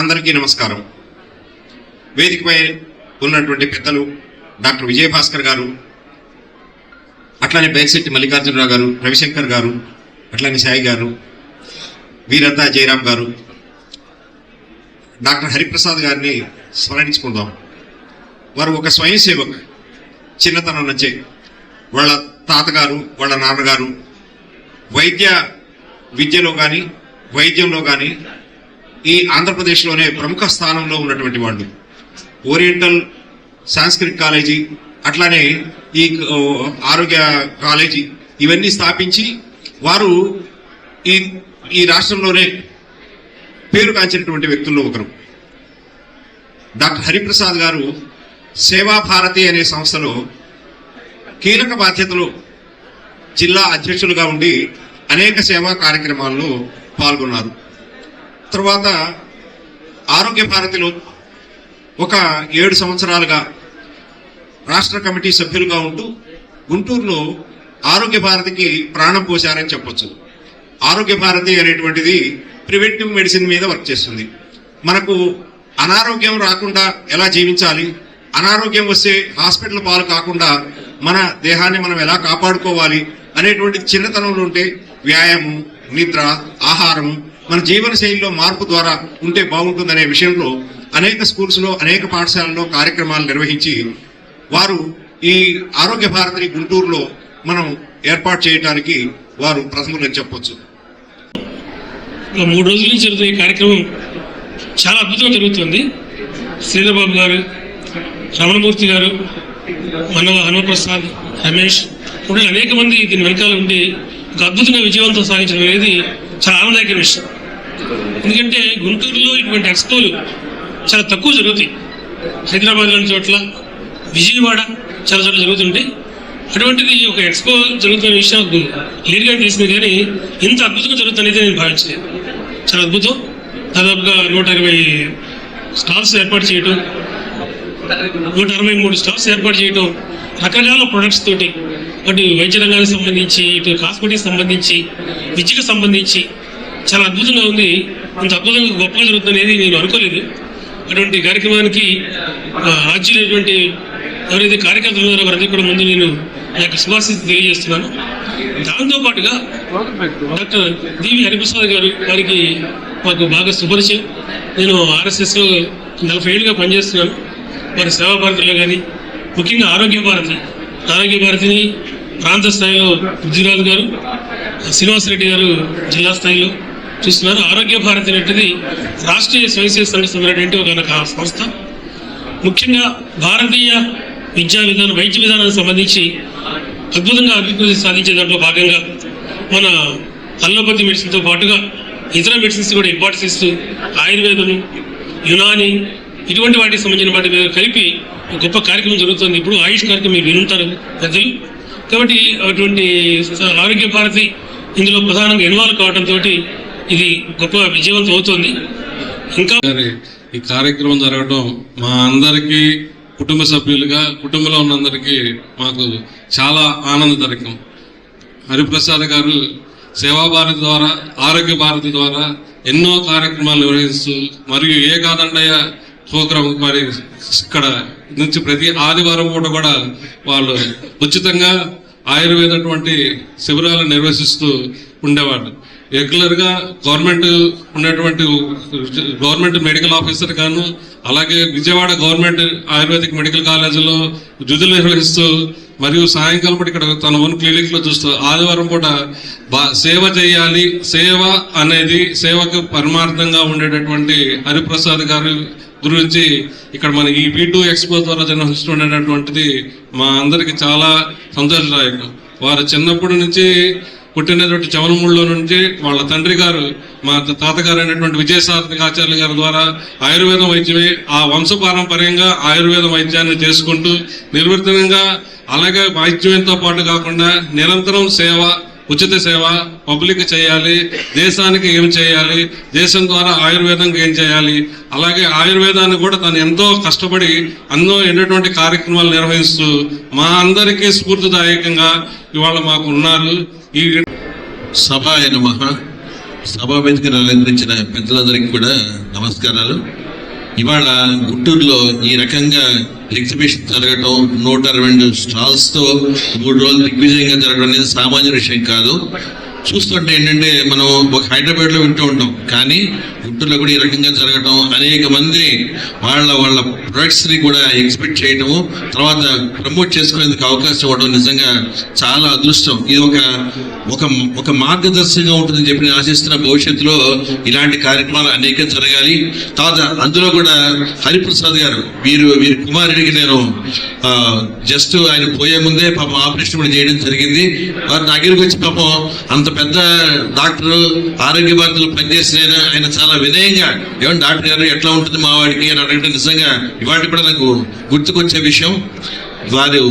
అందరికీ నమస్కారం. వేదికపై ఉన్నటువంటి పెద్దలు డాక్టర్ విజయభాస్కర్ గారు, అట్లానే బైర్శెట్టి మల్లికార్జునరావు గారు, రవిశంకర్ గారు, అట్లానే సాయి గారు, వీరద్దా జయరాం గారు, డాక్టర్ హరిప్రసాద్ గారిని స్మరించుకుందాం. వారు ఒక స్వయం సేవక్. చిన్నతనం నుంచే వాళ్ళ తాతగారు, వాళ్ళ నాన్నగారు వైద్య విద్యలో కానీ వైద్యంలో కానీ ఈ ఆంధ్రప్రదేశ్లోనే ప్రముఖ స్థానంలో ఉన్నటువంటి వాళ్ళు. ఓరియంటల్ సాంస్క్రిట్ కాలేజీ, అట్లానే ఈ ఆరోగ్య కాలేజీ ఇవన్నీ స్థాపించి వారు ఈ రాష్ట్రంలోనే పేరు కాంచినటువంటి వ్యక్తుల్లో ఒకరు. డాక్టర్ హరిప్రసాద్ గారు సేవాభారతి అనే సంస్థలో కీలక బాధ్యతలు జిల్లా అధ్యక్షులుగా ఉండి అనేక సేవా కార్యక్రమాల్లో పాల్గొన్నారు. తర్వాత ఆరోగ్య భారతిలో ఒక 7 సంవత్సరాలుగా రాష్ట్ర కమిటీ సభ్యులుగా ఉంటూ గుంటూరులో ఆరోగ్య భారతికి ప్రాణం పోశారని చెప్పొచ్చు. ఆరోగ్య భారతి అనేటువంటిది ప్రివెంటివ్ మెడిసిన్ మీద వర్క్ చేస్తుంది. మనకు అనారోగ్యం రాకుండా ఎలా జీవించాలి, అనారోగ్యం వస్తే హాస్పిటల్ పాలు కాకుండా మన దేహాన్ని మనం ఎలా కాపాడుకోవాలి అనేటువంటి చిన్నతనంలో ఉంటే వ్యాయామం, నిద్ర, ఆహారం, మన జీవన శైలిలో మార్పు ద్వారా ఉంటే బాగుంటుందనే విషయంలో అనేక స్కూల్స్లో, అనేక పాఠశాలల్లో కార్యక్రమాలు నిర్వహించి వారు ఈ ఆరోగ్య భారతిని గుంటూరులో మనం ఏర్పాటు చేయడానికి వారు ప్రథములని చెప్పొచ్చు. 3 రోజుల నుంచి జరుగుతున్న ఈ కార్యక్రమం చాలా అద్భుతంగా జరుగుతుంది. శ్రీధర్బాబు గారు, రమణమూర్తి గారు, హనుమప్రసాద్, రమేష్ కూడా అనేక మంది దీని వెనకాల ఉండి ఒక అద్భుతంగా విజయవంతం సాధించడం అనేది చాలా ఆనందకర విషయం. ఎందుకంటే గుంటూరులో ఇటువంటి ఎక్స్పోలు చాలా తక్కువ జరుగుతాయి. హైదరాబాద్ లాంటి చోట్ల, విజయవాడ చాలా చోట్ల జరుగుతుంటాయి. అటువంటిది ఒక ఎక్స్పో జరుగుతున్న విషయం క్లియర్గా తెలిసింది, కానీ ఇంత అద్భుతంగా జరుగుతుందనేది నేను భావించలేదు. చాలా అద్భుతం. దాదాపుగా 120 స్టాల్స్ ఏర్పాటు చేయటం, 163 స్టాల్స్ ఏర్పాటు చేయటం, రకరకాల ప్రొడక్ట్స్ తోటి, అటు వైద్య రంగానికి సంబంధించి, ఇటు కాస్మెటిక్స్ సంబంధించి, విద్యకు సంబంధించి చాలా అద్భుతంగా ఉంది. ఇంత అద్భుతంగా గొప్పగా జరుగుతుందనేది నేను అనుకోలేదు. అటువంటి కార్యక్రమానికి ఆర్జీలైనటువంటి ఎవరైతే కార్యకర్తలు ఉన్నారో వారందరికీ కూడా ముందు నేను నాకు శుభాశీస్సు తెలియజేస్తున్నాను. దాంతోపాటుగా డాక్టర్ డివి హరిప్రసాద్ గారు, వారికి మాకు బాగా సుపరిచయం. నేను ఆర్ఎస్ఎస్లో 40 ఏళ్ళుగా పనిచేస్తున్నాను. వారి సేవా భారతిలో కానీ, ముఖ్యంగా ఆరోగ్య భారతిని ప్రాంత స్థాయిలో పృథ్వీరాజు గారు, శ్రీనివాసరెడ్డి గారు జిల్లా స్థాయిలో చూస్తున్నారు. ఆరోగ్య భారతి అనేది రాష్ట్రీయ స్వయంసేవ సంస్థ ఒక సంస్థ. ముఖ్యంగా భారతీయ విద్యా విధానం, వైద్య విధానానికి సంబంధించి అద్భుతంగా అభివృద్ధి సాధించే దాంట్లో భాగంగా మన అల్లోపతి మెడిసిన్తో పాటుగా ఇతర మెడిసిన్స్ కూడా ఇంపార్టెన్స్ ఇస్తూ ఆయుర్వేదం, యునాని ఇటువంటి వాటికి సంబంధించిన వాటి మీద కలిపి గొప్ప కార్యక్రమం జరుగుతుంది. ఇప్పుడు ఆయుష్ కార్యక్రమం మీరు వినుంటారు ప్రజలు. కాబట్టి అటువంటి ఆరోగ్య భారతి ఇందులో ప్రధానంగా ఇన్వాల్వ్ కావడంతో ఇది గొప్ప విజయవంతం అవుతుంది. ఇంకా ఈ కార్యక్రమం జరగడం మా అందరికీ, కుటుంబ సభ్యులుగా, కుటుంబంలో ఉన్నందరికీ మాకు చాలా ఆనందదాయకం. హరిప్రసాద్ గారు సేవాభారతి ద్వారా, ఆరోగ్య భారతి ద్వారా ఎన్నో కార్యక్రమాలు నిర్వహిస్తూ, మరియు ఏకాదండయ్య ప్రోగ్రాం మరి ఇక్కడ నుంచి ప్రతి ఆదివారం పూట కూడా వాళ్ళు ఉచితంగా ఆయుర్వేదటువంటి శిబిరాలు నిర్వహిస్తూ ఉండేవాళ్ళు. రెగ్యులర్ గా గవర్నమెంట్ మెడికల్ ఆఫీసర్ గాను, అలాగే విజయవాడ గవర్నమెంట్ ఆయుర్వేదిక్ మెడికల్ కాలేజీలో విధులు నిర్వహిస్తూ, మరియు సాయంకాలం పూట ఇక్కడ తన ఓన్ క్లినిక్ లో చూస్తూ ఆదివారం పూట సేవ చేయాలి, సేవ అనేది సేవకు పరమార్థంగా ఉండేటటువంటి హరిప్రసాద్ గారి గురించి ఇక్కడ మన ఈ V2 ఎక్స్పో ద్వారా నిర్వహిస్తుండేటటువంటిది మా అందరికి చాలా సంతోషదాయకం. వారు చిన్నప్పటి నుంచి పుట్టినటువంటి చవనమూడిలో నుంచి వాళ్ళ తండ్రి గారు, మా తాతగారు అయినటువంటి విజయసారథి ఆచార్య గారి ద్వారా ఆయుర్వేదం వైద్యమే, ఆ వంశపారంపర్యంగా ఆయుర్వేద వైద్యాన్ని చేసుకుంటూ నిర్వర్తనంగా, అలాగే వైద్యంతో పాటు కాకుండా నిరంతరం సేవ, ఉచిత సేవ పబ్లిక్ చేయాలి, దేశానికి ఏం చేయాలి, దేశం ద్వారా ఆయుర్వేదంకి ఏం చేయాలి, అలాగే ఆయుర్వేదాన్ని కూడా తను ఎంతో కష్టపడి ఎన్నటువంటి కార్యక్రమాలు నిర్వహిస్తూ మా అందరికీ స్ఫూర్తిదాయకంగా ఇవాళ మాకు ఉన్నారు. ఈ సభాయ నమః. సభా వేదికను అలంకరించిన పెద్దలందరికీ కూడా నమస్కారాలు. ఇవాళ గుంటూరులో ఈ రకంగా ఎగ్జిబిషన్ జరగటం, 122 స్టాల్స్ తో 3 రోజులు దిగ్విజయంగా జరగడం అనేది సామాన్య విషయం కాదు. చూస్తుంటే ఏంటంటే మనం ఒక హైదరాబాద్ లో వింటూ ఉంటాం, కానీ గుంటూరులో కూడా ఈ రకంగా జరగడం, అనేక మంది వాళ్ళ ప్రొడక్ట్స్ ని కూడా ఎగ్జిబిట్ చేయడము, తర్వాత ప్రమోట్ చేసుకునేందుకు అవకాశం ఇవ్వడం నిజంగా చాలా అదృష్టం. ఇది ఒక మార్గదర్శకంగా ఉంటుందని చెప్పి నేను ఆశిస్తున్న. భవిష్యత్తులో ఇలాంటి కార్యక్రమాలు అనేకం జరగాలి. తర్వాత అందులో కూడా హరిప్రసాద్ గారు వీరి కుమారుడికి నేను జస్ట్ ఆయన పోయే ముందే పాపం ఆపరేషన్ కూడా చేయడం జరిగింది. వారు నా దగ్గరికి వచ్చి పాపం అంత పెద్ద డాక్టర్, ఆరోగ్య బాధ్యతలు పనిచేసిన ఆయన చాలా వినయంగా, ఏమన్నా డాక్టర్ గారు ఎట్లా ఉంటుంది మా వాడికి అని అడగడం నిజంగా ఇవాటి కూడా నాకు గుర్తుకొచ్చే విషయం. వారు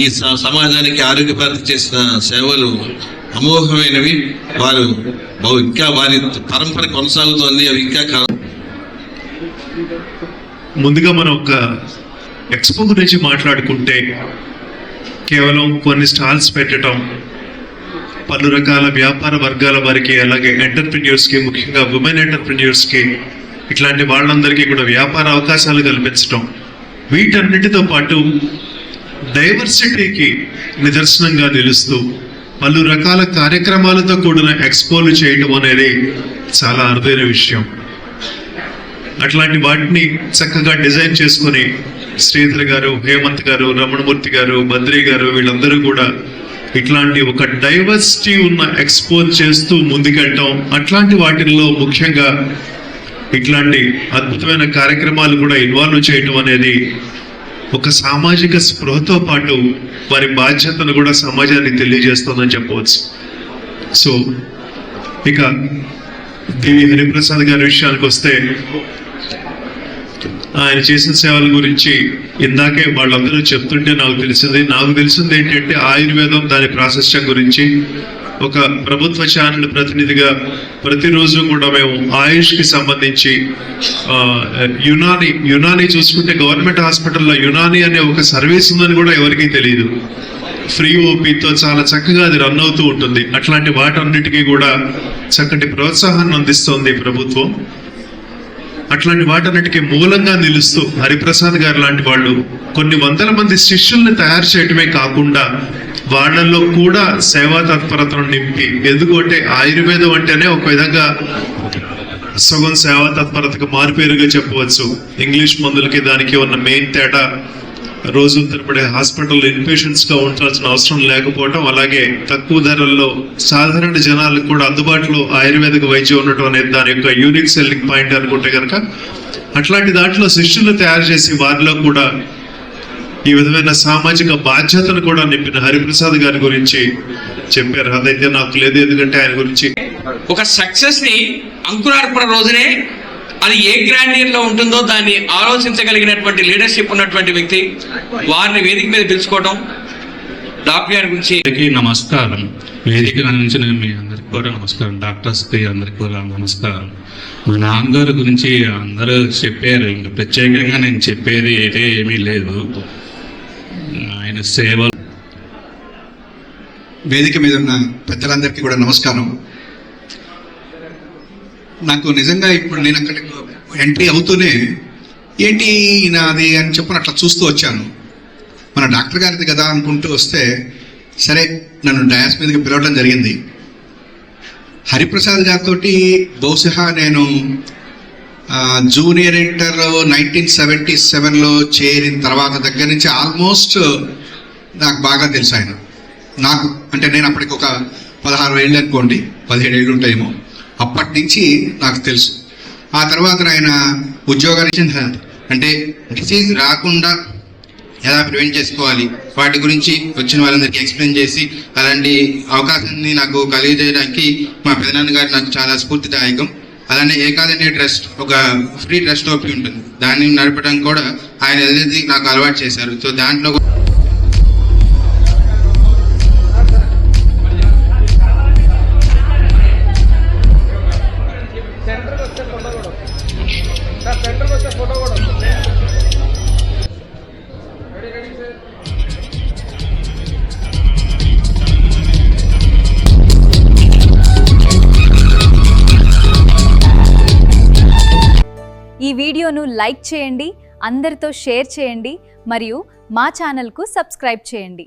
ఈ సమాజానికి ఆరోగ్య బాధ్యత చేసిన సేవలు అమోఘమైనవి. వారు ఇంకా వారి పరంపర కొనసాగుతోంది, అవి ఇంకా ముందుగా మనం ఒక ఎక్స్పో గురించి మాట్లాడుకుంటే, కేవలం కొన్ని స్టాల్స్ పెట్టడం, పలు రకాల వ్యాపార వర్గాల వారికి, అలాగే ఎంటర్ప్రెన్యూర్స్ కి, ముఖ్యంగా ఉమెన్ ఎంటర్ప్రెన్యూర్స్ కి, ఇట్లాంటి వాళ్ళందరికీ కూడా వ్యాపార అవకాశాలు కల్పించడం, వీటన్నిటితో పాటు డైవర్సిటీకి నిదర్శనంగా నిలుస్తూ పలు రకాల కార్యక్రమాలతో కూడిన ఎక్స్పోలు చేయడం అనేది చాలా అరుదైన విషయం. అట్లాంటి వాటిని చక్కగా డిజైన్ చేసుకుని శ్రీధర్ గారు, హేమంత్ గారు, రమణమూర్తి గారు, బద్రీ గారు, వీళ్ళందరూ కూడా ఇట్లాంటి ఒక డైవర్సిటీ ఉన్న ఎక్స్పోజ్ చేస్తూ ముందుకెళ్ళటం, అట్లాంటి వాటిల్లో ముఖ్యంగా ఇట్లాంటి అద్భుతమైన కార్యక్రమాలు కూడా ఇన్వాల్వ్ చేయటం అనేది ఒక సామాజిక స్పృహతో పాటు వారి బాధ్యతను కూడా సమాజానికి తెలియజేస్తుందని చెప్పవచ్చు. సో ఇక దేవి హరిప్రసాద్ గారి విషయానికి వస్తే, ఆయన చేసిన సేవల గురించి ఇందాకే వాళ్ళందరూ చెప్తుంటే నాకు తెలిసింది ఏంటంటే, ఆయుర్వేదం దాని ప్రాశస్త్యం గురించి ఒక ప్రభుత్వ ఛానల్ ప్రతినిధిగా ప్రతిరోజు కూడా మేము ఆయుష్ కి సంబంధించి యునాని చూసుకుంటే గవర్నమెంట్ హాస్పిటల్లో యునాని అనే ఒక సర్వీస్ ఉందని కూడా ఎవరికీ తెలియదు. ఫ్రీ ఓపీతో చాలా చక్కగా అది రన్ అవుతూ ఉంటుంది. అట్లాంటి వాటన్నిటికీ కూడా చక్కటి ప్రోత్సాహాన్ని అందిస్తోంది ప్రభుత్వం. అట్లాంటి వాటన్నిటికీ మూలంగా నిలుస్తూ హరిప్రసాద్ గారు లాంటి వాళ్ళు కొన్ని వందల మంది శిష్యుల్ని తయారు చేయటమే కాకుండా వాళ్ళల్లో కూడా సేవా తత్పరతను నింపి, ఎందుకంటే ఆయుర్వేదం అంటేనే ఒక విధంగా సగం సేవా తత్పరతకు మారుపేరుగా చెప్పవచ్చు. ఇంగ్లీష్ మందులకి దానికి ఉన్న మెయిన్ తేడా రోజు తరబడే హాస్పిటల్ ఇన్పేషెంట్స్ గా ఉండాల్సిన అవసరం లేకపోవడం, అలాగే తక్కువ ధరల్లో సాధారణ జనాలకు కూడా అందుబాటులో ఆయుర్వేదిక వైద్యం ఉండటం అనేది దాని యొక్క యూనిక్ సెల్లింగ్ పాయింట్ అనుకుంటే కనుక, అట్లాంటి దాంట్లో శిష్యులు తయారు చేసి వారిలో కూడా ఈ విధమైన సామాజిక బాధ్యతను కూడా నింపిన హరిప్రసాద్ గారి గురించి చెప్పారు. అదైతే నాకు లేదు, ఎందుకంటే ఆయన గురించి ఒక సక్సెస్ ని అంకురార్పణ రోజునే అది ఏ గ్రాండియర్ లో ఉంటుందో దాన్ని ఆలోచించగలిగినటువంటి లీడర్షిప్ ఉన్నటువంటి వ్యక్తి, వారిని వేదిక మీద పిలుచుకోవడం. డాక్టర్ గారి గురించి నమస్కారం. వేదిక నుంచి మీ అందరికి కూడా నమస్కారం. డాక్టర్స్ కి అందరికి కూడా నమస్కారం. మా నాన్నగారి గురించి అందరూ చెప్పారు, ఇంకా ప్రత్యేకంగా నేను చెప్పేది అయితే ఏమీ లేదు. ఆయన సేవ. వేదిక మీద ఉన్న పెద్దలందరికీ కూడా నమస్కారం. నాకు నిజంగా ఇప్పుడు నేను అక్కడ ఎంట్రీ అవుతూనే ఏంటి నాది అని చెప్పని అట్లా చూస్తూ వచ్చాను. మన డాక్టర్ గారిది కదా అనుకుంటూ వస్తే, సరే నన్ను డయాస్ మీదకి పిలవడం జరిగింది. హరిప్రసాద్ గారితో బహుశా నేను జూనియర్ ఇంటర్ 1977లో చేరిన తర్వాత దగ్గర నుంచి ఆల్మోస్ట్ నాకు బాగా తెలుసు ఆయన. నాకు అంటే నేను అప్పటికి ఒక 16 ఏళ్ళు అనుకోండి, 17 ఏళ్ళు ఉంటాయేమో, అప్పటి నుంచి నాకు తెలుసు. ఆ తర్వాత ఆయన ఉద్యోగాలు అంటే డిసీజ్ రాకుండా ఎలా ప్రివెంట్ చేసుకోవాలి వాటి గురించి వచ్చిన వాళ్ళందరికీ ఎక్స్ప్లెయిన్ చేసి అలాంటి అవకాశాన్ని నాకు కలిగజేయడానికి మా పెదనాన్న గారు నాకు చాలా స్ఫూర్తిదాయకం. అలానే ఏకాదనే ట్రస్ట్, ఒక ఫ్రీ ట్రస్ట్ ఓపీ ఉంటుంది, దాన్ని నడపడం కూడా ఆయన ఏదైతే నాకు అలవాటు చేశారు. సో దాంట్లో ఈ వీడియోను లైక్ చేయండి, అందరితో షేర్ చేయండి మరియు మా ఛానల్కు సబ్స్క్రైబ్ చేయండి.